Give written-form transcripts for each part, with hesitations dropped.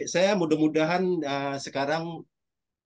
saya mudah-mudahan sekarang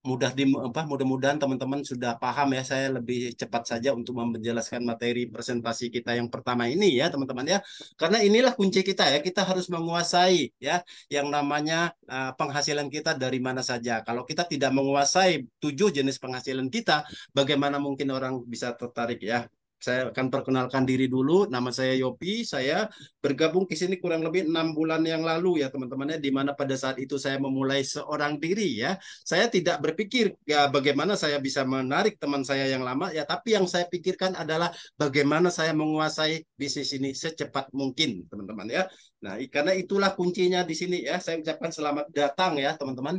mudah-mudahan teman-teman sudah paham ya. Saya lebih cepat saja untuk menjelaskan materi presentasi kita yang pertama ini ya teman-teman ya. Karena inilah kunci kita ya. Kita harus menguasai ya yang namanya penghasilan kita dari mana saja. Kalau kita tidak menguasai 7 jenis penghasilan kita, bagaimana mungkin orang bisa tertarik ya. Saya akan perkenalkan diri dulu. Nama saya Yopi. Saya bergabung ke sini kurang lebih 6 bulan yang lalu ya teman-teman ya. Di mana pada saat itu saya memulai seorang diri ya. Saya tidak berpikir ya bagaimana saya bisa menarik teman saya yang lama ya, tapi yang saya pikirkan adalah bagaimana saya menguasai bisnis ini secepat mungkin, teman-teman ya. Nah, karena itulah kuncinya di sini ya. Saya ucapkan selamat datang ya, teman-teman.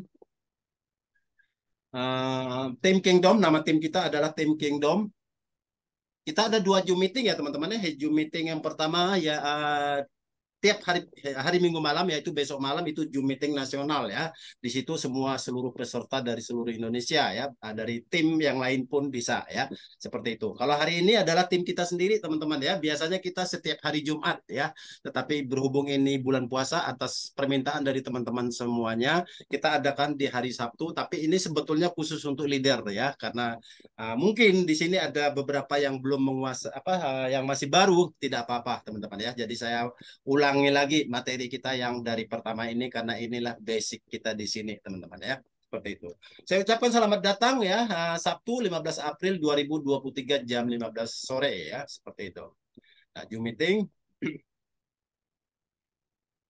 Tim Kingdom, nama tim kita adalah tim Kingdom. Kita ada 2 Zoom meeting ya, teman-teman ya. Zoom meeting yang pertama ya tiap hari Minggu malam, yaitu besok malam itu Zoom meeting nasional ya. Di situ seluruh peserta dari seluruh Indonesia ya, dari tim yang lain pun bisa ya. Seperti itu. Kalau hari ini adalah tim kita sendiri teman-teman ya. Biasanya kita setiap hari Jumat ya. Tetapi berhubung ini bulan puasa, atas permintaan dari teman-teman semuanya, kita adakan di hari Sabtu. Tapi ini sebetulnya khusus untuk leader ya, karena mungkin di sini ada beberapa yang belum menguasai yang masih baru, tidak apa-apa teman-teman ya. Jadi saya ulangi lagi materi kita yang dari pertama ini karena inilah basic kita di sini teman-teman ya. Seperti itu. Saya ucapkan selamat datang ya, Sabtu 15 April 2023 jam 15 sore ya, seperti itu. Nah, Zoom meeting.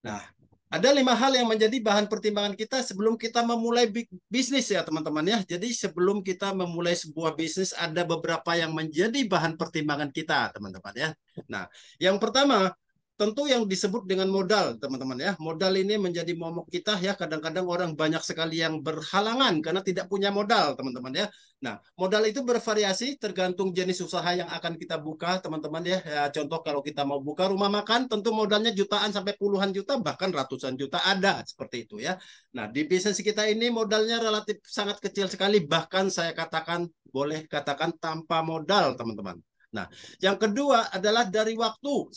Nah, ada 5 hal yang menjadi bahan pertimbangan kita sebelum kita memulai bisnis ya teman-teman ya. Jadi sebelum kita memulai sebuah bisnis ada beberapa yang menjadi bahan pertimbangan kita teman-teman ya. Nah, yang pertama tentu yang disebut dengan modal teman-teman ya. Modal ini menjadi momok kita ya. Kadang-kadang orang banyak sekali yang berhalangan karena tidak punya modal teman-teman ya. Nah, modal itu bervariasi tergantung jenis usaha yang akan kita buka teman-teman ya. Contoh kalau kita mau buka rumah makan tentu modalnya jutaan sampai puluhan juta bahkan ratusan juta ada seperti itu ya. Nah, di bisnis kita ini modalnya relatif sangat kecil sekali, bahkan saya katakan boleh katakan tanpa modal teman-teman. Nah, yang kedua adalah dari waktu.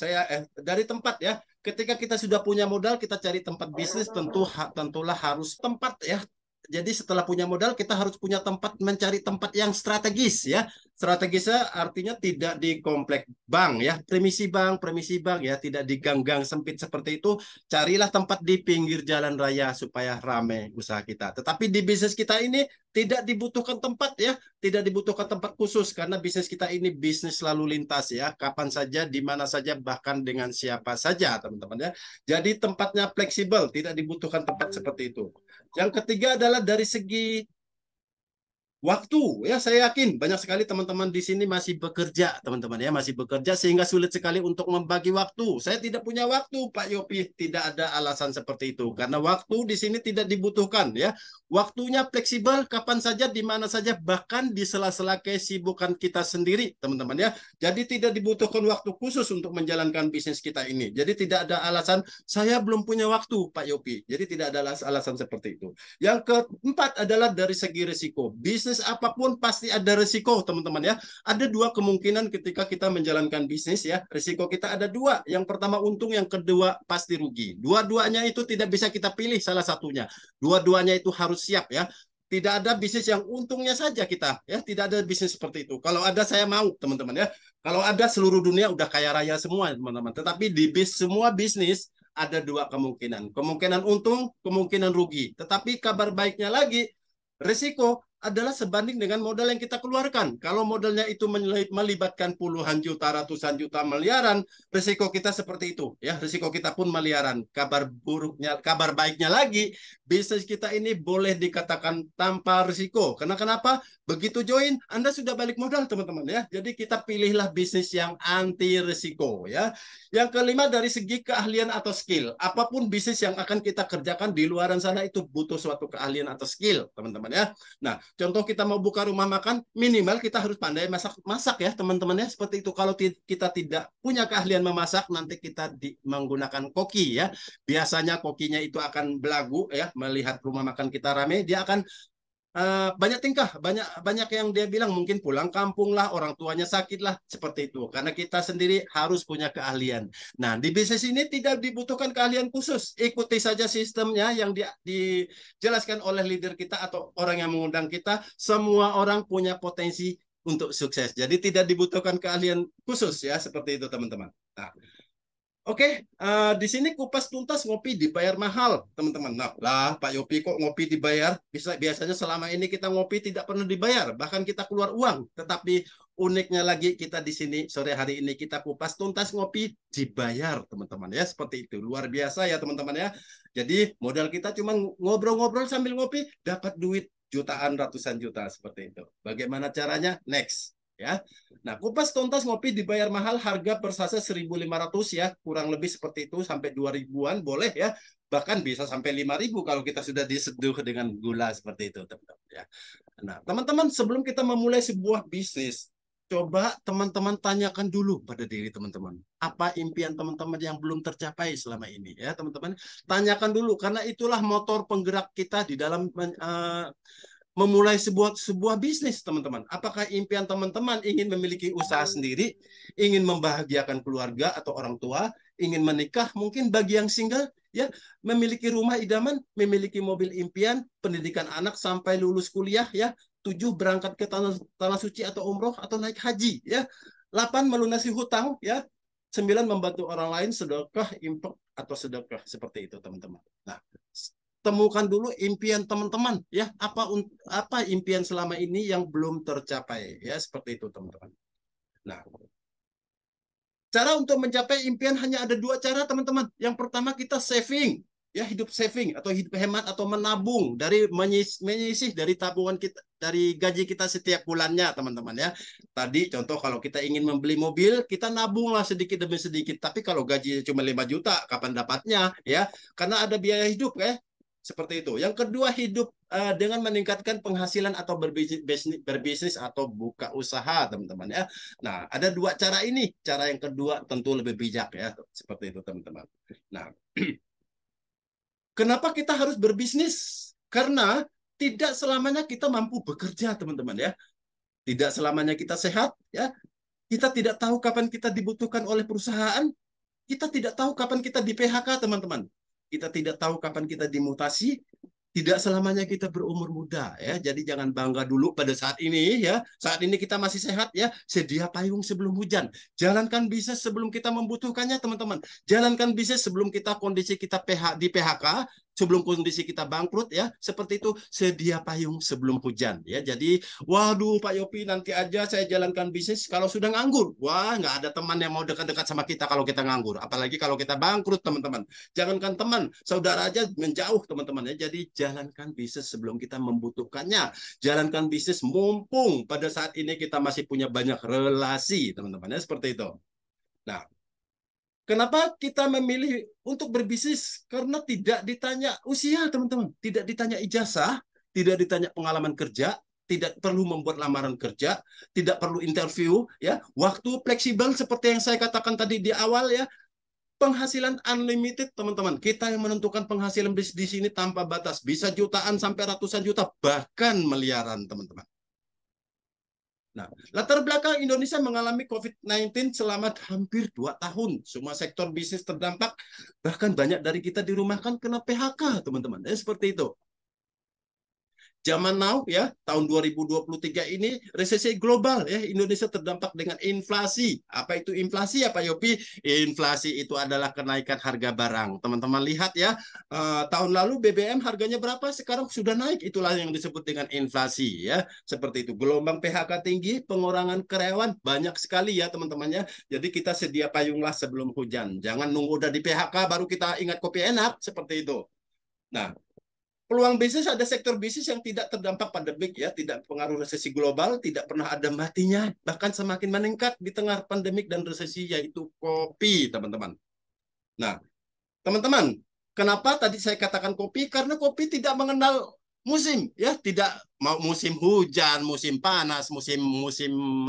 Dari tempat ya. Ketika kita sudah punya modal, kita cari tempat bisnis tentulah harus tempat ya. Jadi setelah punya modal, kita harus punya tempat, mencari tempat yang strategis ya. Strategisnya artinya tidak di komplek bank ya, premisi bank ya, tidak di gang-gang sempit seperti itu. Carilah tempat di pinggir jalan raya supaya ramai usaha kita. Tetapi di bisnis kita ini tidak dibutuhkan tempat ya, tidak dibutuhkan tempat khusus karena bisnis kita ini bisnis lalu lintas ya, kapan saja, di mana saja, bahkan dengan siapa saja teman-teman ya. Jadi tempatnya fleksibel, tidak dibutuhkan tempat seperti itu. Yang ketiga adalah dari segi waktu ya, saya yakin banyak sekali teman-teman di sini masih bekerja teman-teman ya, masih bekerja sehingga sulit sekali untuk membagi waktu. Saya tidak punya waktu Pak Yopi, tidak ada alasan seperti itu karena waktu di sini tidak dibutuhkan ya. Waktunya fleksibel, kapan saja, di mana saja, bahkan di sela-sela kesibukan kita sendiri teman-teman ya. Jadi tidak dibutuhkan waktu khusus untuk menjalankan bisnis kita ini. Jadi tidak ada alasan saya belum punya waktu Pak Yopi. Jadi tidak ada alasan seperti itu. Yang keempat adalah dari segi risiko. Bisnis apapun pasti ada risiko, teman-teman ya. Ada 2 kemungkinan ketika kita menjalankan bisnis ya. Risiko kita ada 2. Yang pertama untung, yang kedua pasti rugi. Dua-duanya itu tidak bisa kita pilih salah satunya. Dua-duanya itu harus siap ya. Tidak ada bisnis yang untungnya saja kita ya. Tidak ada bisnis seperti itu. Kalau ada saya mau teman-teman ya. Kalau ada seluruh dunia udah kaya raya semua teman-teman. Tetapi di semua bisnis ada 2 kemungkinan. Kemungkinan untung, kemungkinan rugi. Tetapi kabar baiknya lagi, risiko adalah sebanding dengan modal yang kita keluarkan. Kalau modalnya itu melibatkan puluhan juta, ratusan juta, miliaran, risiko kita seperti itu. Ya, risiko kita pun miliaran. Kabar baiknya lagi, bisnis kita ini boleh dikatakan tanpa risiko. Karena kenapa? Begitu join, Anda sudah balik modal, teman-teman ya. Jadi kita pilihlah bisnis yang anti risiko ya. Yang kelima dari segi keahlian atau skill. Apapun bisnis yang akan kita kerjakan di luaran sana itu butuh suatu keahlian atau skill, teman-teman ya. Nah, contoh kita mau buka rumah makan, minimal kita harus pandai masak ya, teman-teman ya. Seperti itu. Kalau kita tidak punya keahlian memasak, nanti kita menggunakan koki ya. Biasanya kokinya itu akan belagu ya, melihat rumah makan kita rame, dia akan banyak tingkah, banyak yang dia bilang mungkin pulang kampung lah, orang tuanya sakit lah, seperti itu. Karena kita sendiri harus punya keahlian. Nah, di bisnis ini tidak dibutuhkan keahlian khusus. Ikuti saja sistemnya yang dijelaskan oleh leader kita atau orang yang mengundang kita. Semua orang punya potensi untuk sukses. Jadi tidak dibutuhkan keahlian khusus ya, seperti itu teman-teman. Nah, oke, di sini kupas tuntas ngopi dibayar mahal, teman-teman. Nah, lah Pak Yopi kok ngopi dibayar? Biasanya selama ini kita ngopi tidak pernah dibayar, bahkan kita keluar uang. Tetapi uniknya lagi kita di sini sore hari ini kita kupas tuntas ngopi dibayar, teman-teman ya. Seperti itu, luar biasa ya teman-teman ya. Jadi modal kita cuma ngobrol-ngobrol sambil ngopi, dapat duit jutaan, ratusan juta seperti itu. Bagaimana caranya? Next. Ya, nah kupas tuntas ngopi dibayar mahal, harga per saset 1.500 ya, kurang lebih seperti itu sampai 2.000-an boleh ya, bahkan bisa sampai 5.000 kalau kita sudah diseduh dengan gula seperti itu teman-teman ya. Nah teman-teman sebelum kita memulai sebuah bisnis, coba teman-teman tanyakan dulu pada diri teman-teman, apa impian teman-teman yang belum tercapai selama ini ya teman-teman, tanyakan dulu karena itulah motor penggerak kita di dalam memulai sebuah bisnis, teman-teman. Apakah impian teman-teman ingin memiliki usaha sendiri, ingin membahagiakan keluarga atau orang tua, ingin menikah, mungkin bagi yang single, ya, memiliki rumah idaman, memiliki mobil impian, pendidikan anak sampai lulus kuliah, ya, 7 berangkat ke tanah suci atau umroh atau naik haji, ya, 8 melunasi hutang, ya, 9 membantu orang lain, sedekah, infak atau sedekah seperti itu, teman-teman. Nah, temukan dulu impian teman-teman ya, apa impian selama ini yang belum tercapai ya, seperti itu teman-teman. Nah, cara untuk mencapai impian hanya ada 2 cara teman-teman. Yang pertama kita saving ya, hidup saving atau hidup hemat atau menabung dari menyisih dari tabungan kita, dari gaji kita setiap bulannya teman-teman ya. Tadi contoh kalau kita ingin membeli mobil, kita nabunglah sedikit demi sedikit. Tapi kalau gaji cuma 5 juta, kapan dapatnya ya? Karena ada biaya hidup ya. Seperti itu. Yang kedua, hidup dengan meningkatkan penghasilan atau berbisnis atau buka usaha, teman-teman ya. Nah, ada 2 cara ini. Cara yang kedua tentu lebih bijak ya, seperti itu, teman-teman. Nah, kenapa kita harus berbisnis? Karena tidak selamanya kita mampu bekerja, teman-teman ya. Tidak selamanya kita sehat ya. Kita tidak tahu kapan kita dibutuhkan oleh perusahaan. Kita tidak tahu kapan kita di PHK, teman-teman. Kita tidak tahu kapan kita dimutasi, tidak selamanya kita berumur muda ya. Jadi jangan bangga dulu pada saat ini ya. Saat ini kita masih sehat ya. Sedia payung sebelum hujan. Jalankan bisnis sebelum kita membutuhkannya, teman-teman. Jalankan bisnis sebelum kita kondisi kita di PHK, sebelum kondisi kita bangkrut ya. Seperti itu, sedia payung sebelum hujan ya. Jadi, waduh Pak Yopi, nanti aja saya jalankan bisnis kalau sudah nganggur. Wah, nggak ada teman yang mau dekat-dekat sama kita kalau kita nganggur. Apalagi kalau kita bangkrut, teman-teman. Jangankan teman, saudara aja menjauh, teman-teman ya. Jadi jalankan bisnis sebelum kita membutuhkannya. Jalankan bisnis mumpung pada saat ini kita masih punya banyak relasi, teman-teman ya, seperti itu. Nah, kenapa kita memilih untuk berbisnis? Karena tidak ditanya usia, teman-teman. Tidak ditanya ijazah, tidak ditanya pengalaman kerja, tidak perlu membuat lamaran kerja, tidak perlu interview, ya. Waktu fleksibel seperti yang saya katakan tadi di awal ya. Penghasilan unlimited, teman-teman. Kita yang menentukan penghasilan di sini tanpa batas. Bisa jutaan sampai ratusan juta, bahkan miliaran, teman-teman. Nah, latar belakang Indonesia mengalami COVID-19 selama hampir 2 tahun. Semua sektor bisnis terdampak, bahkan banyak dari kita dirumahkan kena PHK, teman-teman. Seperti itu. Zaman now ya, tahun 2023 ini resesi global ya, Indonesia terdampak dengan inflasi. Apa itu inflasi ya Pak Yopi? Inflasi itu adalah kenaikan harga barang. Teman-teman lihat ya, tahun lalu BBM harganya berapa? Sekarang sudah naik. Itulah yang disebut dengan inflasi ya. Seperti itu. Gelombang PHK tinggi, pengurangan karyawan banyak sekali ya teman-temannya. Jadi kita sedia payunglah sebelum hujan. Jangan nunggu udah di PHK baru kita ingat kopi enak, seperti itu. Nah, peluang bisnis, ada sektor bisnis yang tidak terdampak pandemik ya, tidak pengaruh resesi global, tidak pernah ada matinya, bahkan semakin meningkat di tengah pandemik dan resesi, yaitu kopi, teman-teman. Nah, teman-teman, kenapa tadi saya katakan kopi? Karena kopi tidak mengenal musim ya, tidak mau musim hujan, musim panas, musim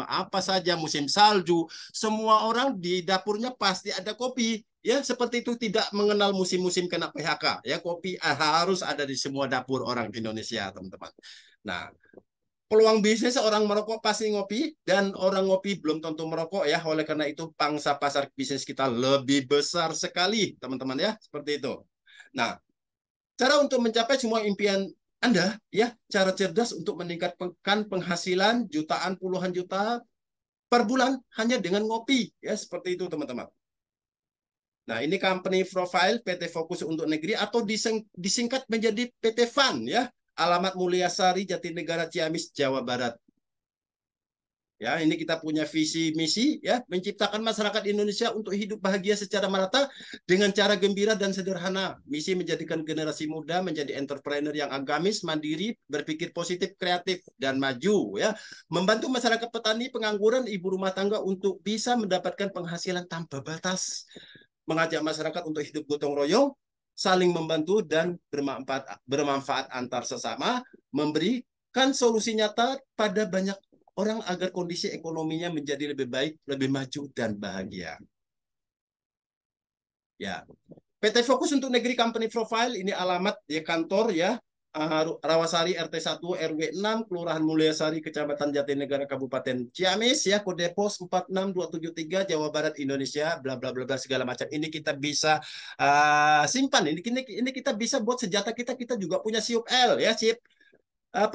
apa saja, musim salju, semua orang di dapurnya pasti ada kopi ya seperti itu, tidak mengenal musim-musim kena PHK. Ya, kopi harus ada di semua dapur orang Indonesia, teman-teman. Nah, peluang bisnis orang merokok pasti ngopi, dan orang ngopi belum tentu merokok ya. Oleh karena itu pangsa pasar bisnis kita lebih besar sekali, teman-teman ya, seperti itu. Nah, cara untuk mencapai semua impian Anda ya, cara cerdas untuk meningkatkan penghasilan jutaan, puluhan juta per bulan hanya dengan ngopi ya, seperti itu teman-teman. Nah, ini company profile PT Fokus untuk Negeri, atau disingkat menjadi PT FAN ya. Alamat Mulyasari, Jatinegara, Ciamis, Jawa Barat. Ya, ini kita punya visi misi ya, menciptakan masyarakat Indonesia untuk hidup bahagia secara merata dengan cara gembira dan sederhana. Misi menjadikan generasi muda menjadi entrepreneur yang agamis, mandiri, berpikir positif, kreatif dan maju ya. Membantu masyarakat petani, pengangguran, ibu rumah tangga untuk bisa mendapatkan penghasilan tanpa batas. Mengajak masyarakat untuk hidup gotong royong, saling membantu dan bermanfaat antar sesama, memberikan solusi nyata pada banyak orang agar kondisi ekonominya menjadi lebih baik, lebih maju dan bahagia. Ya, PT Fokus untuk Negeri Company Profile, ini alamat ya kantor ya, Rawasari RT 1 RW 6 Kelurahan Mulyasari Kecamatan Jatinegara Kabupaten Ciamis ya, kode pos 46273 Jawa Barat Indonesia, bla bla bla bla segala macam. Ini kita bisa simpan, ini kita bisa buat senjata kita. Kita juga punya SIUP L ya, SIUP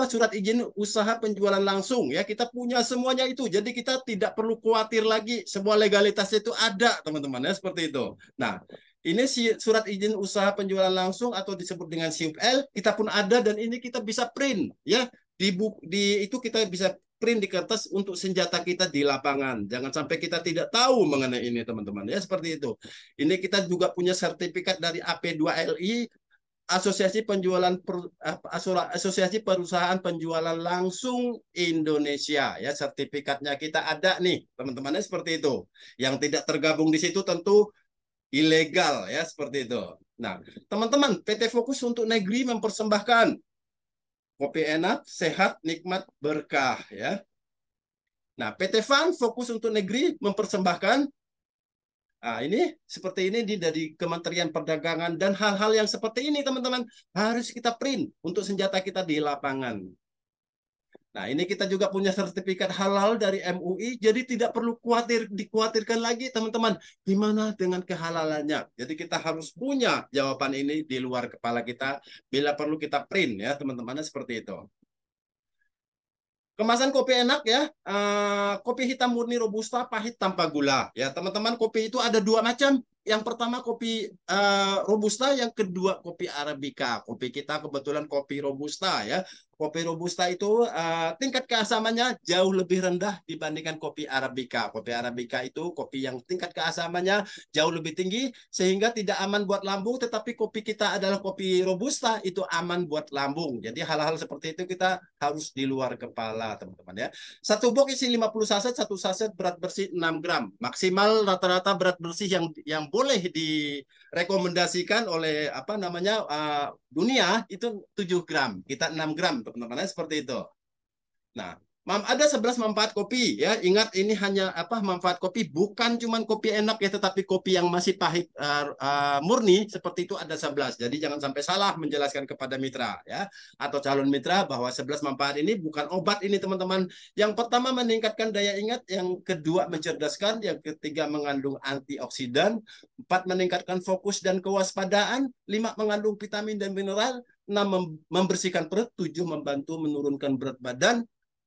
surat izin usaha penjualan langsung ya, kita punya semuanya itu, jadi kita tidak perlu khawatir lagi, semua legalitasnya itu ada teman-teman ya, seperti itu. Nah, ini surat izin usaha penjualan langsung atau disebut dengan SIUP L kita pun ada, dan ini kita bisa print ya, itu kita bisa print di kertas untuk senjata kita di lapangan. Jangan sampai kita tidak tahu mengenai ini teman-teman ya, seperti itu. Ini kita juga punya sertifikat dari AP2LI, Asosiasi Perusahaan Penjualan Langsung Indonesia ya, sertifikatnya kita ada nih teman-temannya, seperti itu. Yang tidak tergabung di situ tentu ilegal ya, seperti itu. Nah, teman-teman, PT Fokus untuk Negeri mempersembahkan kopi enak, sehat, nikmat, berkah ya. Nah, PT FAN Fokus untuk Negeri mempersembahkan ini seperti ini dari Kementerian Perdagangan, dan hal-hal yang seperti ini teman-teman harus kita print untuk senjata kita di lapangan. Nah, ini kita juga punya sertifikat halal dari MUI, jadi tidak perlu dikhawatirkan lagi teman-teman gimana dengan kehalalannya. Jadi kita harus punya jawaban ini di luar kepala kita, bila perlu kita print ya teman-teman, seperti itu. Kemasan kopi enak ya, kopi hitam murni robusta, pahit tanpa gula. Ya teman-teman, kopi itu ada dua macam. Yang pertama kopi robusta, yang kedua kopi arabica. Kopi kita kebetulan kopi robusta ya. Kopi robusta itu tingkat keasamannya jauh lebih rendah dibandingkan kopi arabica. Kopi arabica itu kopi yang tingkat keasamannya jauh lebih tinggi sehingga tidak aman buat lambung, tetapi kopi kita adalah kopi robusta, itu aman buat lambung. Jadi hal-hal seperti itu kita harus di luar kepala teman-teman ya. Satu box isi 50 saset, satu saset berat bersih 6 gram. Maksimal rata-rata berat bersih yang boleh direkomendasikan oleh dunia itu 7 gram. Kita 6 gram teman-teman, seperti itu. Nah, ada 11 manfaat kopi ya. Ingat, ini hanya manfaat kopi, bukan cuma kopi enak ya, tetapi kopi yang masih pahit murni seperti itu ada 11. Jadi jangan sampai salah menjelaskan kepada mitra ya, atau calon mitra bahwa 11 manfaat ini bukan obat ini teman-teman. Yang pertama meningkatkan daya ingat, yang kedua mencerdaskan, yang ketiga mengandung antioksidan, 4 meningkatkan fokus dan kewaspadaan, 5 mengandung vitamin dan mineral, 6 membersihkan perut, 7 membantu menurunkan berat badan,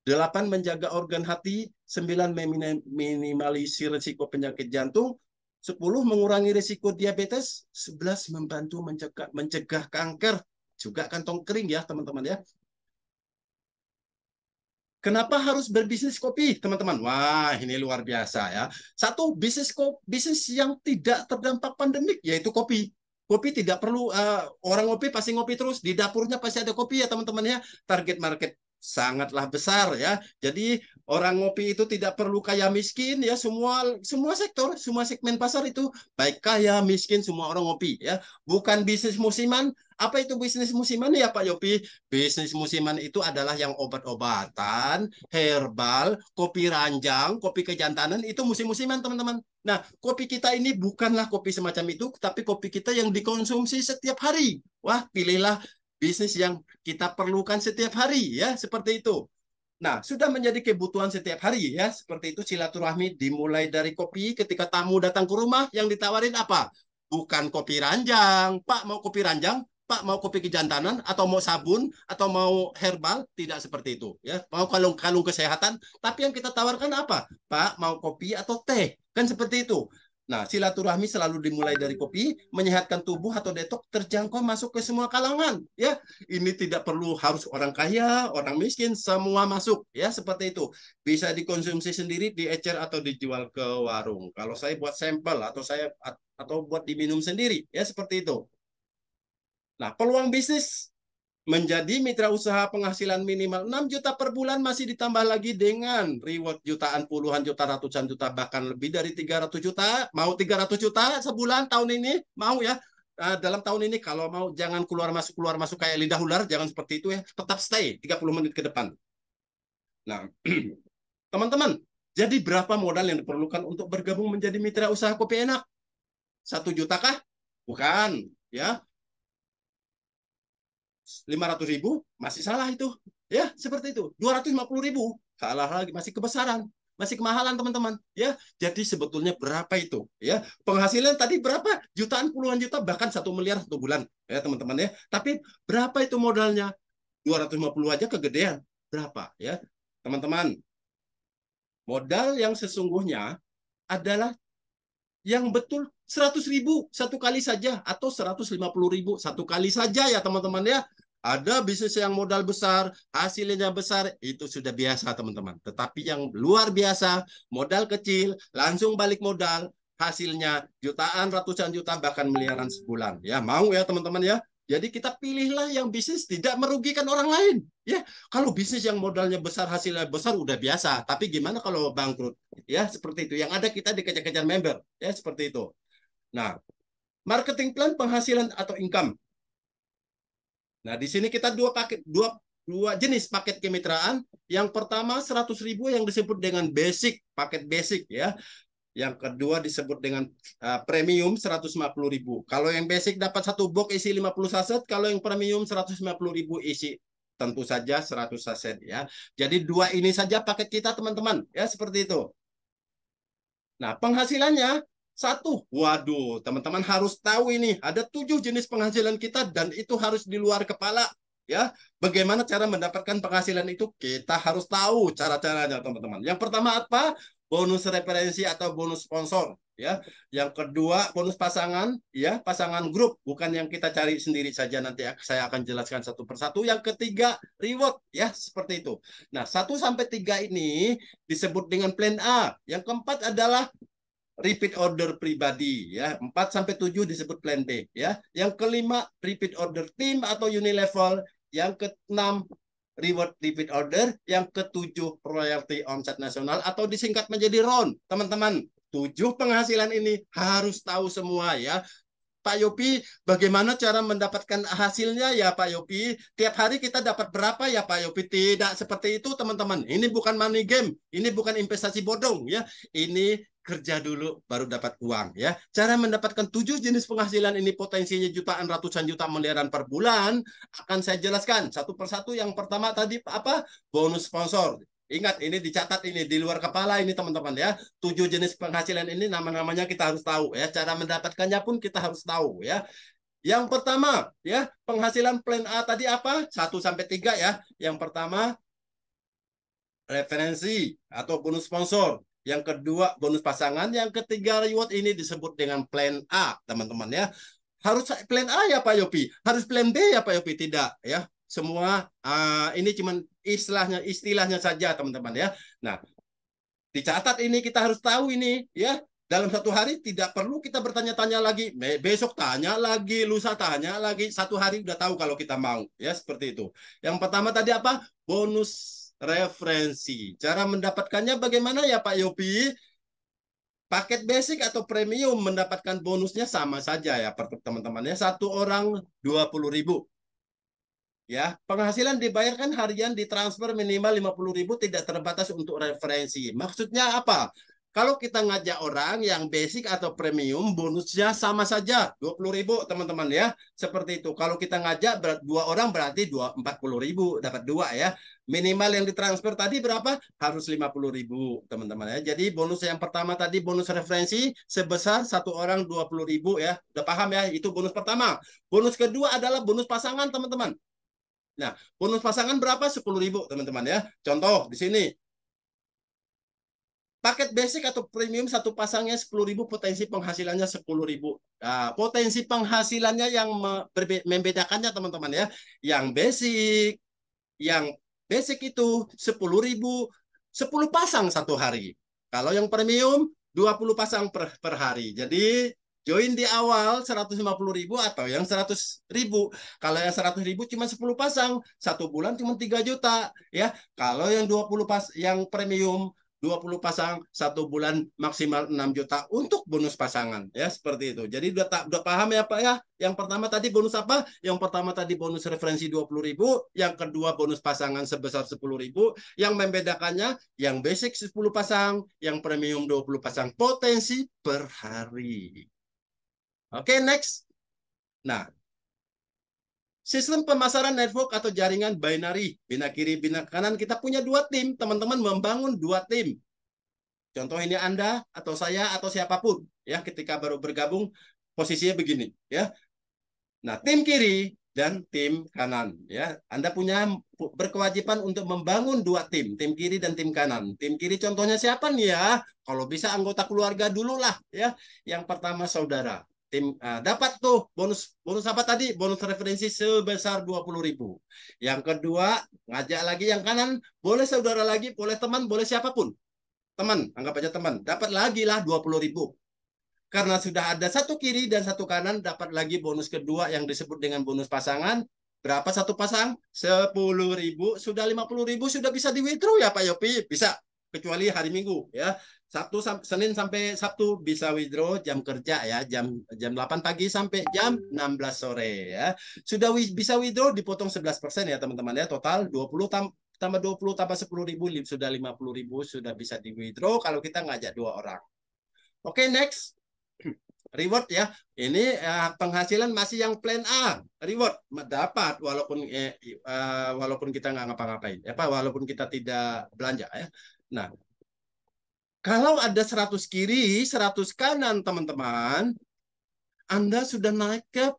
8 menjaga organ hati, 9 meminimalisir risiko penyakit jantung, 10 mengurangi risiko diabetes, 11 membantu mencegah kanker, juga kantong kering ya teman-teman ya. Kenapa harus berbisnis kopi, teman-teman? Wah, ini luar biasa ya. Satu, bisnis yang tidak terdampak pandemik, yaitu kopi. Kopi tidak perlu, orang ngopi pasti ngopi terus, di dapurnya pasti ada kopi ya teman-teman ya. Target market sangatlah besar ya. Jadi orang ngopi itu tidak perlu kaya miskin ya, semua sektor, semua segmen pasar itu baik kaya miskin semua orang ngopi ya. Bukan bisnis musiman, Apa itu bisnis musiman ya Pak Yopi? Bisnis musiman itu adalah yang obat-obatan, herbal, kopi ranjang, kopi kejantanan, itu musim-musiman teman-teman. Nah, kopi kita ini bukanlah kopi semacam itu, tapi kopi kita yang dikonsumsi setiap hari. Wah, pilihlah bisnis yang kita perlukan setiap hari ya, seperti itu. Nah, sudah menjadi kebutuhan setiap hari ya. Seperti itu silaturahmi dimulai dari kopi ketika tamu datang ke rumah yang ditawarin apa? Bukan kopi ranjang. Pak mau kopi ranjang? Pak mau kopi kejantanan atau mau sabun atau mau herbal? Tidak seperti itu ya. Mau kalung-kalung kesehatan, tapi yang kita tawarkan apa? Pak mau kopi atau teh? Kan seperti itu. Nah, silaturahmi selalu dimulai dari kopi, menyehatkan tubuh atau detok terjangkau masuk ke semua kalangan ya. Ini tidak perlu harus orang kaya, orang miskin, semua masuk ya, seperti itu. Bisa dikonsumsi sendiri, diecer atau dijual ke warung. Kalau saya buat sampel atau buat diminum sendiri ya, seperti itu. Nah, peluang bisnis menjadi mitra usaha penghasilan minimal 6 juta per bulan masih ditambah lagi dengan reward jutaan, puluhan juta, ratusan juta, bahkan lebih dari 300 juta. Mau 300 juta sebulan tahun ini? Mau ya? Dalam tahun ini kalau mau jangan keluar masuk kayak lidah ular, jangan seperti itu ya. Tetap stay 30 menit ke depan. Nah, teman-teman, jadi berapa modal yang diperlukan untuk bergabung menjadi mitra usaha kopi enak? 1 juta kah? Bukan, ya. 500.000 masih salah itu ya, seperti itu. 250.000 salah lagi, masih kebesaran, masih kemahalan teman-teman ya. Jadi sebetulnya berapa itu ya penghasilan tadi? Berapa? Jutaan, puluhan juta, bahkan 1 miliar 1 bulan ya teman-teman ya. Tapi berapa itu modalnya? 250 aja kegedean. Berapa ya teman-teman? Modal yang sesungguhnya adalah yang betul 100.000 satu kali saja atau 150.000 satu kali saja ya teman-teman ya. Ada bisnis yang modal besar, hasilnya besar, itu sudah biasa teman-teman. Tetapi yang luar biasa, modal kecil, langsung balik modal, hasilnya jutaan, ratusan juta, bahkan miliaran sebulan. Ya, mau ya teman-teman ya. Jadi kita pilihlah yang bisnis tidak merugikan orang lain. Ya, kalau bisnis yang modalnya besar, hasilnya besar udah biasa. Tapi gimana kalau bangkrut? Ya, seperti itu. Yang ada kita dikejar-kejar member. Ya, seperti itu. Nah, marketing plan penghasilan atau income. Nah, di sini kita dua jenis paket kemitraan. Yang pertama 100.000 yang disebut dengan basic, paket basic ya. Yang kedua disebut dengan premium 150.000. Kalau yang basic dapat satu box isi 50 saset, kalau yang premium 150.000 isi tentu saja 100 saset ya. Jadi dua ini saja paket kita teman-teman ya, seperti itu. Nah, penghasilannya satu. Waduh, teman-teman harus tahu ini ada 7 jenis penghasilan kita dan itu harus di luar kepala ya. Bagaimana cara mendapatkan penghasilan itu? Kita harus tahu cara-caranya teman-teman. Yang pertama apa? Bonus referensi atau bonus sponsor ya. Yang kedua bonus pasangan ya, pasangan grup, bukan yang kita cari sendiri saja, nanti saya akan jelaskan satu persatu. Yang ketiga reward ya, seperti itu. Nah, 1 sampai 3 ini disebut dengan plan A. Yang keempat adalah repeat order pribadi ya. 4 sampai 7 disebut plan B ya. Yang kelima repeat order tim atau unilevel. Yang keenam reward repeat order. Yang ketujuh royalty omset nasional atau disingkat menjadi RON. Teman-teman, 7 penghasilan ini harus tahu semua ya. Pak Yopi, bagaimana cara mendapatkan hasilnya ya Pak Yopi? Tiap hari kita dapat berapa ya Pak Yopi? Tidak seperti itu teman-teman. Ini bukan money game, ini bukan investasi bodong ya. Ini kerja dulu baru dapat uang ya. Cara mendapatkan 7 jenis penghasilan ini potensinya jutaan, ratusan juta, miliaran per bulan akan saya jelaskan satu persatu. Yang pertama tadi apa? Bonus sponsor. Ingat, ini dicatat, ini di luar kepala ini teman-teman ya. 7 jenis penghasilan ini nama-namanya kita harus tahu ya. Cara mendapatkannya pun kita harus tahu ya. Yang pertama ya, penghasilan plan A tadi apa? 1 sampai 3 ya. Yang pertama referensi atau bonus sponsor. Yang kedua bonus pasangan. Yang ketiga reward, ini disebut dengan plan A teman-teman ya. Harus plan A ya Pak Yopi? Harus plan B ya Pak Yopi? Tidak ya. Semua ini cuman istilahnya saja teman-teman ya. Nah, dicatat ini, kita harus tahu ini ya. Dalam satu hari tidak perlu kita bertanya-tanya lagi. Besok tanya lagi, lusa tanya lagi. Satu hari udah tahu kalau kita mau ya, seperti itu. Yang pertama tadi apa? Bonus referensi. Cara mendapatkannya bagaimana ya Pak Yopi? Paket basic atau premium mendapatkan bonusnya sama saja ya teman-teman ya. Satu orang 20.000. Ya, penghasilan dibayarkan harian ditransfer minimal 50.000, tidak terbatas untuk referensi. Maksudnya apa? Kalau kita ngajak orang yang basic atau premium, bonusnya sama saja 20.000 teman-teman ya. Seperti itu. Kalau kita ngajak dua orang berarti 40.000 dapat dua ya. Minimal yang ditransfer tadi berapa? Harus 50.000 teman-teman ya. Jadi bonus yang pertama tadi bonus referensi sebesar satu orang 20.000 ya. Udah paham ya? Itu bonus pertama. Bonus kedua adalah bonus pasangan teman-teman. Nah, bonus pasangan berapa? 10.000 teman-teman ya. Contoh di sini. Paket basic atau premium satu pasangnya 10.000, potensi penghasilannya 10.000. Nah, potensi penghasilannya yang membedakannya teman-teman ya. Yang basic itu 10.000, 10 pasang satu hari. Kalau yang premium 20 pasang per hari. Jadi join di awal 150.000 atau yang 100.000. Kalau yang 100.000 cuma 10 pasang, satu bulan cuma 3 juta ya. Kalau yang 20 yang premium 20 pasang satu bulan maksimal 6 juta untuk bonus pasangan ya, seperti itu. Jadi udah paham ya Pak ya. Yang pertama tadi bonus apa? Yang pertama tadi bonus referensi 20.000, yang kedua bonus pasangan sebesar 10.000. Yang membedakannya yang basic 10 pasang, yang premium 20 pasang, potensi per hari. Oke, next. Nah, sistem pemasaran network atau jaringan binary, bina kiri, bina kanan, kita punya dua tim, teman-teman membangun dua tim. Contoh ini Anda atau saya atau siapapun ya, ketika baru bergabung posisinya begini ya. Nah, tim kiri dan tim kanan ya. Anda punya berkewajiban untuk membangun dua tim kiri dan tim kanan. Tim kiri contohnya siapa nih ya? Kalau bisa anggota keluarga dulu lah ya. Yang pertama saudara. Dapat tuh bonus apa tadi? Bonus referensi sebesar 20.000. Yang kedua, ngajak lagi yang kanan, boleh saudara lagi, boleh teman, boleh siapapun. Teman, anggap aja teman. Dapat lagi lah 20.000. Karena sudah ada satu kiri dan satu kanan, dapat lagi bonus kedua yang disebut dengan bonus pasangan. Berapa satu pasang? 10.000. Sudah 50.000 sudah bisa di withdraw ya Pak Yopi? Bisa. Kecuali hari Minggu ya. Senin sampai Sabtu bisa withdraw jam kerja ya, jam 8 pagi sampai jam 16 sore ya. Sudah bisa withdraw, dipotong 11% ya teman-teman ya. Total 20 tambah 20 tambah 10.000 sudah 50.000, sudah bisa di withdraw kalau kita ngajak dua orang. Oke, next. Reward ya. Ini penghasilan masih yang plan A. Reward dapat walaupun kita nggak ngapa-ngapain. Walaupun kita tidak belanja ya. Nah, kalau ada 100 kiri, 100 kanan teman-teman, Anda sudah naik ke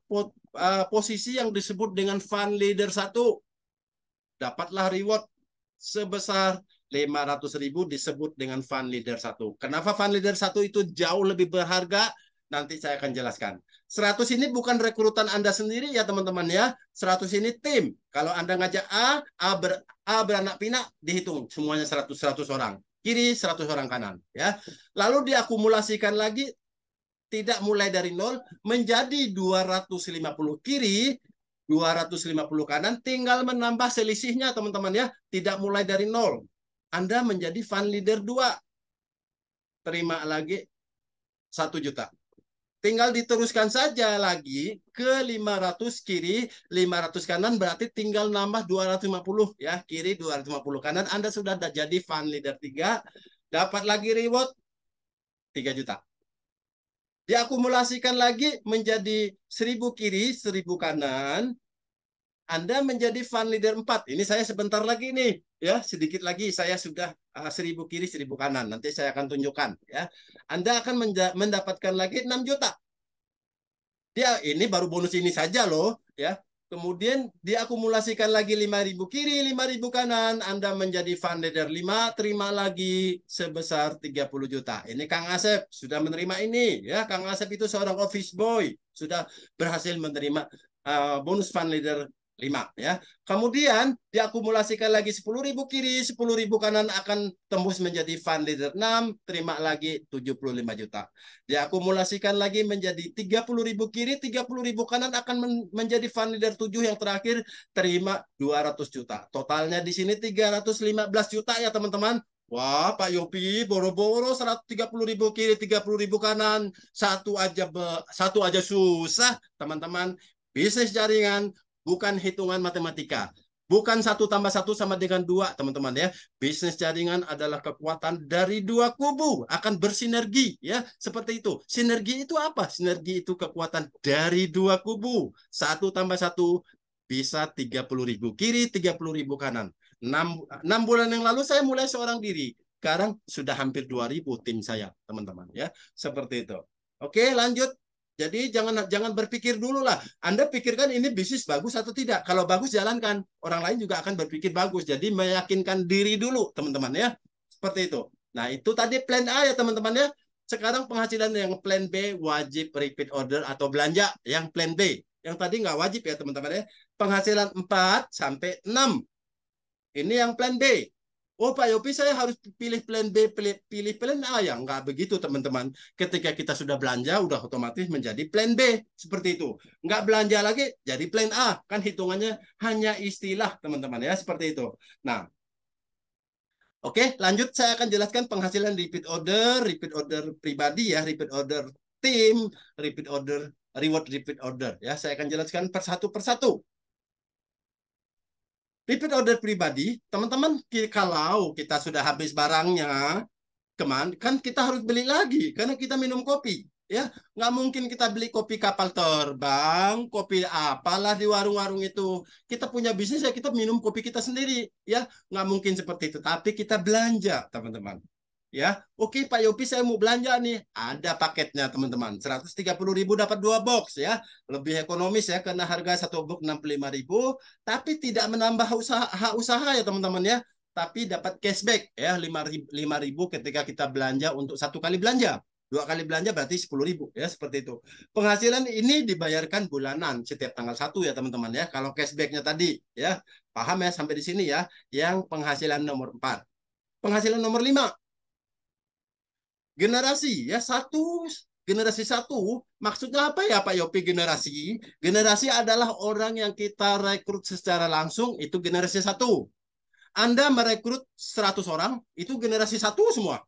posisi yang disebut dengan fund leader 1. Dapatlah reward sebesar 500.000 disebut dengan fund leader 1. Kenapa fund leader 1 itu jauh lebih berharga? Nanti saya akan jelaskan. 100 ini bukan rekrutan Anda sendiri ya teman-teman ya. 100 ini tim. Kalau Anda ngajak A beranak pinak, dihitung semuanya 100 orang. Kiri 100 orang kanan ya. Lalu diakumulasikan lagi, tidak mulai dari nol, menjadi 250 kiri, 250 kanan, tinggal menambah selisihnya teman-teman ya. Tidak mulai dari nol. Anda menjadi fund leader 2. Terima lagi 1 juta. Tinggal diteruskan saja lagi ke 500 kiri, 500 kanan, berarti tinggal nambah 250 ya. Kiri 250 kanan, Anda sudah jadi fund leader 3. Dapat lagi reward 3 juta. Diakumulasikan lagi menjadi 1.000 kiri, 1.000 kanan. Anda menjadi fund leader 4. Ini saya sebentar lagi nih, ya, sedikit lagi saya sudah 1.000 kiri, 1.000 kanan. Nanti saya akan tunjukkan, ya. Anda akan mendapatkan lagi 6 juta. Dia ini baru bonus ini saja loh, ya. Kemudian diakumulasikan lagi 5.000 kiri, 5.000 kanan, Anda menjadi fund leader 5, terima lagi sebesar 30 juta. Ini Kang Asep sudah menerima ini, ya. Kang Asep itu seorang office boy, sudah berhasil menerima bonus fund leader 5 ya. Kemudian diakumulasikan lagi 10.000 kiri, 10.000 kanan akan tembus menjadi fund leader 6, terima lagi 75 juta. Diakumulasikan lagi menjadi 30.000 kiri, 30.000 kanan akan menjadi fund leader 7 yang terakhir, terima 200 juta. Totalnya di sini 315 juta ya teman-teman. Wah, Pak Yopi, boro-boro 130.000 kiri, 30.000 kanan. Satu aja susah, teman-teman. Bisnis jaringan bukan hitungan matematika. Bukan satu tambah satu sama dengan dua, teman-teman ya. Bisnis jaringan adalah kekuatan dari dua kubu, akan bersinergi ya, seperti itu. Sinergi itu apa? Sinergi itu kekuatan dari dua kubu. Satu tambah satu bisa 30.000 kiri, 30.000 kanan. 6 bulan yang lalu saya mulai seorang diri. Sekarang sudah hampir 2.000 tim saya, teman-teman ya. Seperti itu. Oke, lanjut. Jadi jangan jangan berpikir dulu lah. Anda pikirkan ini bisnis bagus atau tidak. Kalau bagus jalankan. Orang lain juga akan berpikir bagus. Jadi meyakinkan diri dulu, teman-teman ya. Seperti itu. Nah, itu tadi plan A ya, teman-teman ya. Sekarang penghasilan yang plan B wajib repeat order atau belanja yang plan B. Yang tadi nggak wajib ya, teman-teman ya. Penghasilan 4 sampai 6. Ini yang plan B. Oh Pak Yopi, saya harus pilih plan B, pilih plan A ya. Nggak begitu teman-teman. Ketika kita sudah belanja, udah otomatis menjadi plan B. Seperti itu. Nggak belanja lagi, jadi plan A. Kan hitungannya hanya istilah teman-teman ya. Seperti itu. Nah, oke, lanjut saya akan jelaskan penghasilan repeat order pribadi ya, repeat order tim, repeat order, reward repeat order ya. Saya akan jelaskan persatu persatu. Repeat order pribadi, teman-teman, kalau kita sudah habis barangnya, kan kita harus beli lagi karena kita minum kopi. Ya, nggak mungkin kita beli kopi kapal terbang, kopi apalah di warung-warung itu. Kita punya bisnis ya kita minum kopi kita sendiri. Ya, nggak mungkin seperti itu. Tapi kita belanja, teman-teman. Ya, oke Pak Yopi, saya mau belanja nih. Ada paketnya teman-teman. 130.000 dapat 2 box ya. Lebih ekonomis ya karena harga satu box 65.000. Tapi tidak menambah usaha ya teman-teman ya. Tapi dapat cashback ya 5.000 ketika kita belanja untuk satu kali belanja. 2 kali belanja berarti 10.000 ya, seperti itu. Penghasilan ini dibayarkan bulanan setiap tanggal 1 ya teman-teman ya. Kalau cashbacknya tadi ya. Paham ya sampai di sini ya. Yang penghasilan nomor 4. Penghasilan nomor 5, generasi ya, generasi satu maksudnya apa ya Pak Yopi? Generasi adalah orang yang kita rekrut secara langsung, itu generasi satu. Anda merekrut 100 orang, itu generasi satu semua.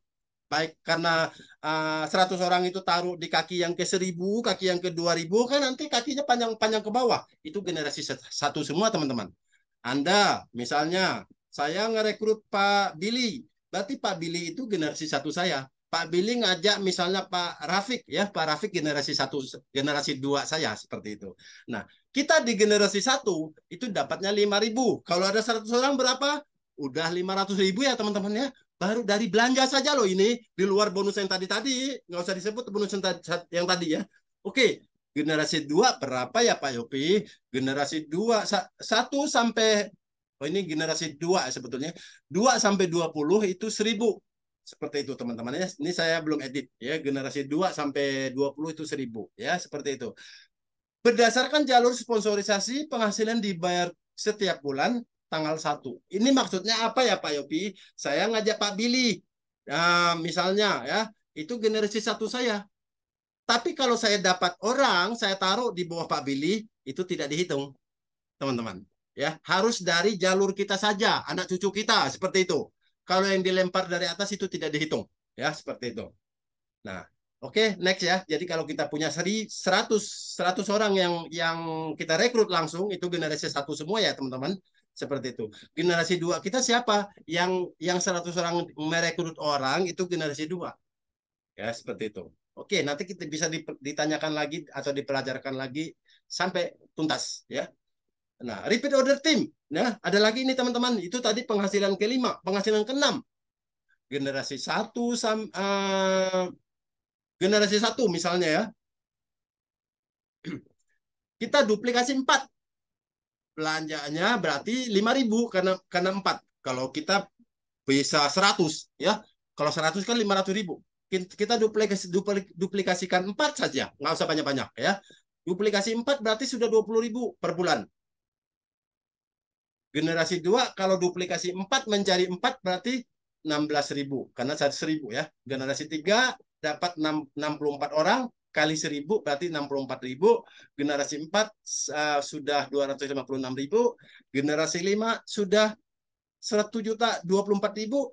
Baik karena 100 orang itu taruh di kaki yang ke 1.000, kaki yang ke 2.000, kan nanti kakinya panjang-panjang ke bawah, itu generasi satu semua teman-teman. Anda misalnya saya ngerekrut Pak Billy, berarti Pak Billy itu generasi satu saya. Pak Billy ngajak misalnya Pak Rafiq ya, Pak Rafiq generasi satu, generasi dua saya, seperti itu. Nah, kita di generasi satu itu dapatnya 5.000. Kalau ada 100 orang berapa? Udah 500.000 ya teman-teman ya. Baru dari belanja saja loh ini, di luar bonus yang tadi, nggak usah disebut bonus yang tadi ya. Oke, generasi 2 berapa ya Pak Yopi? Generasi 2 1 sampai, oh ini generasi 2 sebetulnya. 2 sampai 20 itu 1.000. Seperti itu teman-teman ya. Ini saya belum edit ya. Generasi 2 sampai 20 itu 1.000 ya, seperti itu. Berdasarkan jalur sponsorisasi, penghasilan dibayar setiap bulan tanggal 1. Ini maksudnya apa ya Pak Yopi? Saya ngajak Pak Billy. Nah, misalnya ya, itu generasi satu saya. Tapi kalau saya dapat orang, saya taruh di bawah Pak Billy, itu tidak dihitung, teman-teman. Ya, harus dari jalur kita saja, anak cucu kita, seperti itu. Kalau yang dilempar dari atas itu tidak dihitung, ya, seperti itu. Nah, oke, next ya. Jadi kalau kita punya 100 orang yang kita rekrut langsung, itu generasi satu semua ya, teman-teman. Seperti itu. Generasi 2 kita siapa? Yang 100 orang merekrut orang itu generasi 2. Ya, seperti itu. Oke, nanti kita bisa ditanyakan lagi atau dipelajarkan lagi sampai tuntas ya. Nah, repeat order team. Nah, ada lagi ini teman-teman. Itu tadi penghasilan ke-5, penghasilan ke-6. Generasi 1 generasi 1 misalnya ya. Kita duplikasi 4. Belanjanya berarti 5.000 karena 4. Kalau kita bisa 100 ya. Kalau 100 kan 500.000. Kita duplikasikan 4 saja, nggak usah banyak-banyak ya. Duplikasi 4 berarti sudah 20.000 per bulan. Generasi 2 kalau duplikasi 4 mencari 4 berarti 16.000 karena 100.000 ya. Generasi 3 dapat 64 orang kali 1.000 berarti 64.000. Generasi 4 sudah 256.000. Generasi 5 sudah 1.024.000.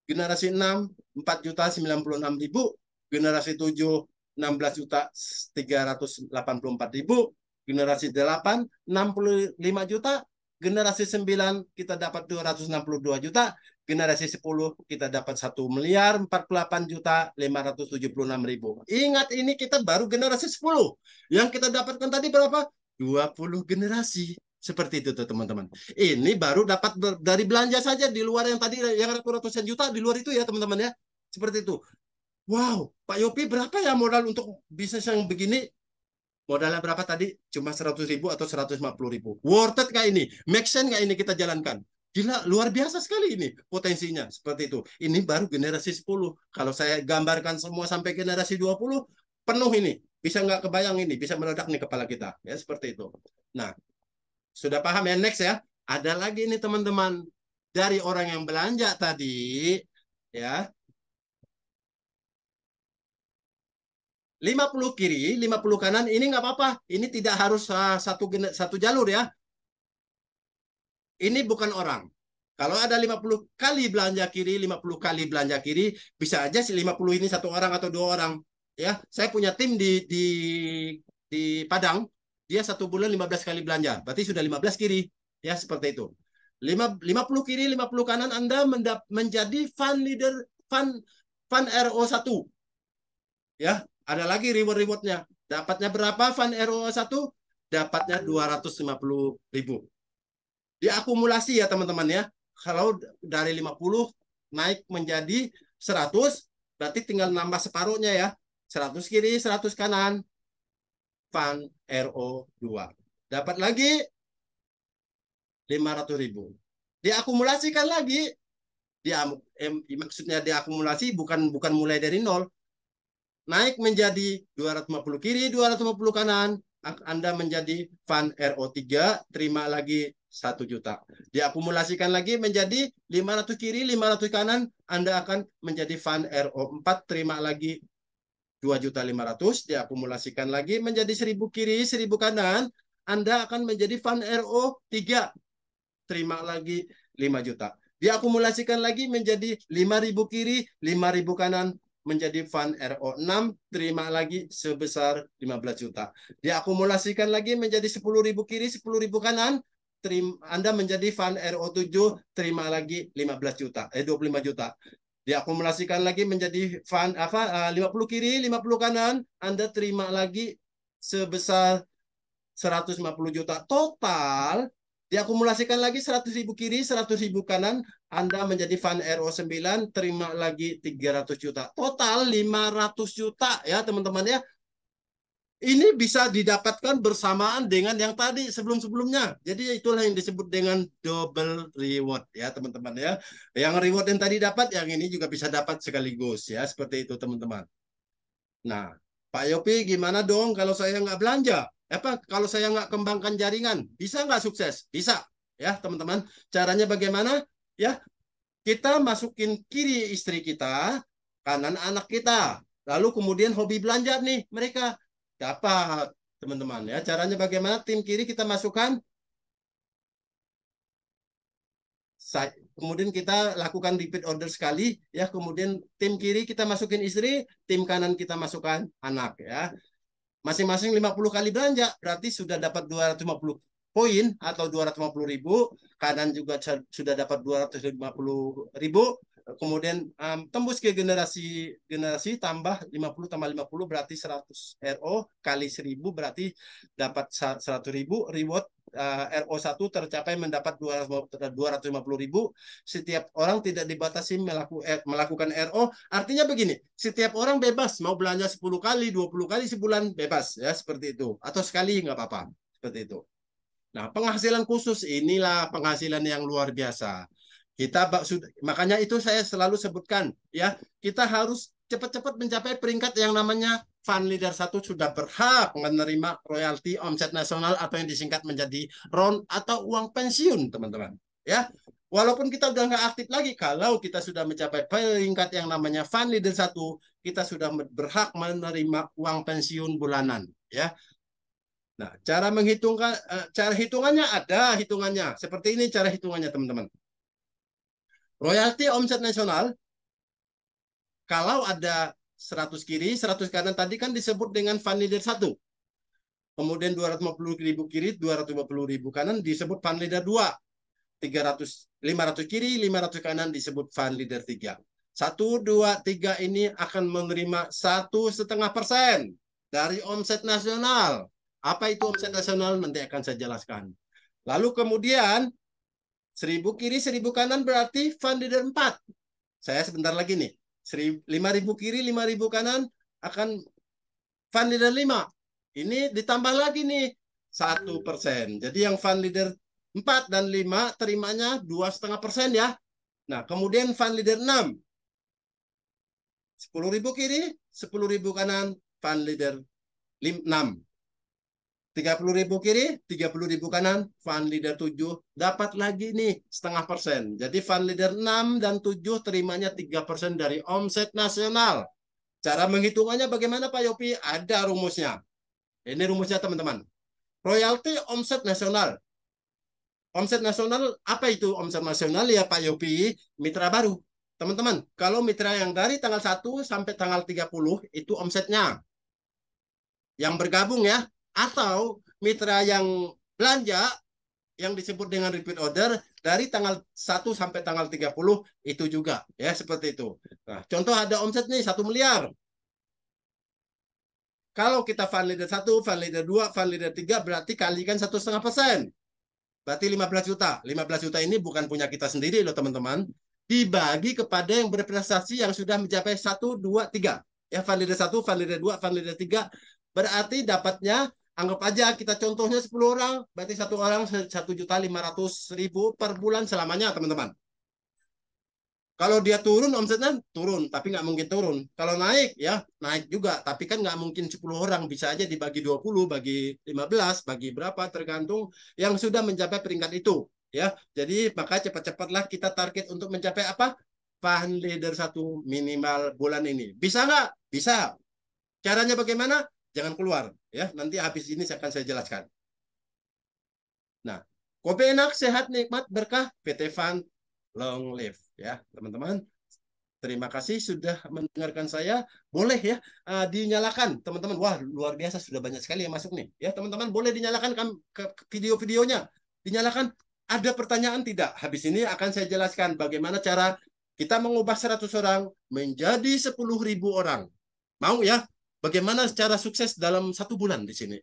generasi 6, 4.096.000, generasi 7, 16.384.000, generasi 8, 65 juta, generasi 9 kita dapat 262 juta, generasi 10 kita dapat 1.048.576.000. Ingat ini kita baru generasi 10. Yang kita dapatkan tadi berapa? 20 generasi. Seperti itu tuh teman-teman. Ini baru dapat dari belanja saja di luar yang tadi yang ratusan juta di luar itu ya teman-teman ya. Seperti itu. Wow, Pak Yopi berapa ya modal untuk bisnis yang begini? Modalnya berapa tadi? Cuma 100.000 atau 150.000. Worth it nggak ini? Make sense nggak ini kita jalankan? Gila, luar biasa sekali ini potensinya. Seperti itu. Ini baru generasi 10. Kalau saya gambarkan semua sampai generasi 20, penuh ini. Bisa nggak kebayang ini? Bisa meledak nih kepala kita. Ya, seperti itu. Nah, sudah paham ya? Next ya. Ada lagi nih teman-teman. Dari orang yang belanja tadi, ya, 50 kiri, 50 kanan, ini nggak apa-apa. Ini tidak harus satu jalur ya. Ini bukan orang. Kalau ada 50 kali belanja kiri, 50 kali belanja kiri, bisa aja si 50 ini satu orang atau dua orang. Ya, saya punya tim di Padang, dia satu bulan 15 kali belanja. Berarti sudah 15 kiri. Ya, seperti itu. 50 kiri, 50 kanan Anda menjadi fund leader fund RO1. Ya, ada lagi reward-rewardnya. Dapatnya berapa fund RO1? Dapatnya 250.000. Diakumulasi ya teman-teman ya. Kalau dari 50 naik menjadi 100, berarti tinggal nambah separuhnya ya. 100 kiri, 100 kanan. Fund RO2. Dapat lagi 500.000. Diakumulasikan lagi. Maksudnya diakumulasi bukan mulai dari nol. Naik menjadi 250 kiri, 250 kanan. Anda menjadi fund RO3, terima lagi 1 juta. Diakumulasikan lagi menjadi 500 kiri, 500 kanan, Anda akan menjadi fund RO4, terima lagi 2.500.000. Diakumulasikan lagi menjadi 1.000 kiri, 1.000 kanan, Anda akan menjadi fund RO3, terima lagi 5 juta. Diakumulasikan lagi menjadi 5.000 kiri, 5.000 kanan, menjadi fund RO6, terima lagi sebesar 15 juta. Diakumulasikan lagi menjadi 10.000 kiri, 10.000 kanan, Anda menjadi fund RO7, terima lagi 15 juta, 25 juta. Diakumulasikan lagi menjadi fund 50 kiri, 50 kanan, Anda terima lagi sebesar 150 juta. Total diakumulasikan lagi 100.000 kiri, 100.000 kanan, Anda menjadi fund RO9, terima lagi 300 juta. Total 500 juta ya teman-teman ya. Ini bisa didapatkan bersamaan dengan yang tadi sebelum-sebelumnya. Jadi itulah yang disebut dengan double reward ya teman-teman ya. Yang reward yang tadi dapat, yang ini juga bisa dapat sekaligus ya. Seperti itu teman-teman. Nah, Pak Yopi gimana dong kalau saya nggak belanja? Apa kalau saya nggak kembangkan jaringan? Bisa nggak sukses? Bisa ya teman-teman. Caranya bagaimana? Ya, kita masukin kiri istri kita, kanan anak kita. Lalu kemudian hobi belanja nih mereka. Dapat teman-teman ya. Caranya bagaimana? Tim kiri kita masukkan, kemudian kita lakukan repeat order sekali ya, kemudian tim kiri kita masukin istri, tim kanan kita masukkan anak ya. Masing-masing 50 kali belanja berarti sudah dapat 250 poin atau 250.000, kanan juga sudah dapat 250.000. Kemudian tembus ke generasi tambah 50 tambah 50 berarti 100 RO kali 1.000 berarti dapat 100.000 reward. RO1 tercapai mendapat 250.000. Setiap orang tidak dibatasi melakukan RO. Artinya begini, setiap orang bebas mau belanja 10 kali, 20 kali sebulan bebas ya, seperti itu. Atau sekali nggak apa-apa. Seperti itu. Nah, penghasilan khusus inilah penghasilan yang luar biasa. Makanya itu saya selalu sebutkan ya, kita harus cepat-cepat mencapai peringkat yang namanya fund leader 1 sudah berhak menerima royalti omset nasional atau yang disingkat menjadi RON atau uang pensiun, teman-teman. Ya, walaupun kita udah nggak aktif lagi, kalau kita sudah mencapai peringkat yang namanya fund leader 1, kita sudah berhak menerima uang pensiun bulanan. Ya, nah, cara hitungannya ada hitungannya. Seperti ini cara hitungannya, teman-teman. Royalti omset nasional Kalau ada 100 kiri, 100 kanan tadi kan disebut dengan fund leader 1. Kemudian 250.000 kiri, 250.000 kanan disebut fund leader 2. 500 kiri, 500 kanan disebut fund leader 3. 1, 2, 3 ini akan menerima 1,5% dari omset nasional. Apa itu omset nasional? Nanti akan saya jelaskan. Lalu kemudian 1.000 kiri, 1.000 kanan berarti fund leader 4. Saya sebentar lagi nih. 5.000 kiri, 5.000 kanan akan fund leader 5. Ini ditambah lagi nih 1%. Jadi yang fund leader 4 dan 5 terimanya 2,5% ya. Nah, kemudian fund leader 6. 10.000 kiri, 10.000 kanan, fund leader 6. 30.000 kiri, 30.000 kanan, fund leader 7 dapat lagi nih 0,5%. Jadi fund leader 6 dan 7 terimanya 3% dari omset nasional. Cara menghitungannya bagaimana Pak Yopi? Ada rumusnya. Ini rumusnya teman-teman. Royalti omset nasional. Omset nasional, apa itu omset nasional? Ya Pak Yopi, mitra baru. Teman-teman, kalau mitra yang dari tanggal 1 sampai tanggal 30 itu omsetnya. Yang bergabung ya. Atau mitra yang belanja yang disebut dengan repeat order dari tanggal 1 sampai tanggal 30 itu juga ya seperti itu. Nah, contoh ada omset nih 1 miliar. Kalau kita fund leader 1, fund leader 2, fund leader 3 berarti kalikan 1,5%. Berarti 15 juta. 15 juta ini bukan punya kita sendiri loh teman-teman. Dibagi kepada yang berprestasi yang sudah mencapai 1, 2, 3. Ya, fund leader 1, fund leader 2, fund leader 3. Berarti dapatnya, anggap aja kita contohnya 10 orang. Berarti satu orang 1.500.000 per bulan selamanya teman-teman. Kalau dia turun omsetnya turun, tapi nggak mungkin turun. Kalau naik ya naik juga, tapi kan nggak mungkin 10 orang, bisa aja dibagi 20, bagi 15, bagi berapa tergantung yang sudah mencapai peringkat itu. Ya, jadi maka cepat-cepatlah kita target untuk mencapai apa? Fund leader 1 minimal bulan ini. Bisa nggak? Bisa. Caranya bagaimana? Jangan keluar. Ya, nanti habis ini akan saya jelaskan. Nah, kopi enak, sehat, nikmat, berkah, PT Fund long live ya teman-teman. Terima kasih sudah mendengarkan saya. Boleh ya dinyalakan teman-teman. Wah luar biasa sudah banyak sekali yang masuk nih. Ya teman-teman boleh dinyalakan ke video-videonya. Dinyalakan. Ada pertanyaan tidak? Habis ini akan saya jelaskan bagaimana cara kita mengubah 100 orang menjadi 10.000 orang. Mau ya? Bagaimana cara sukses dalam 1 bulan di sini?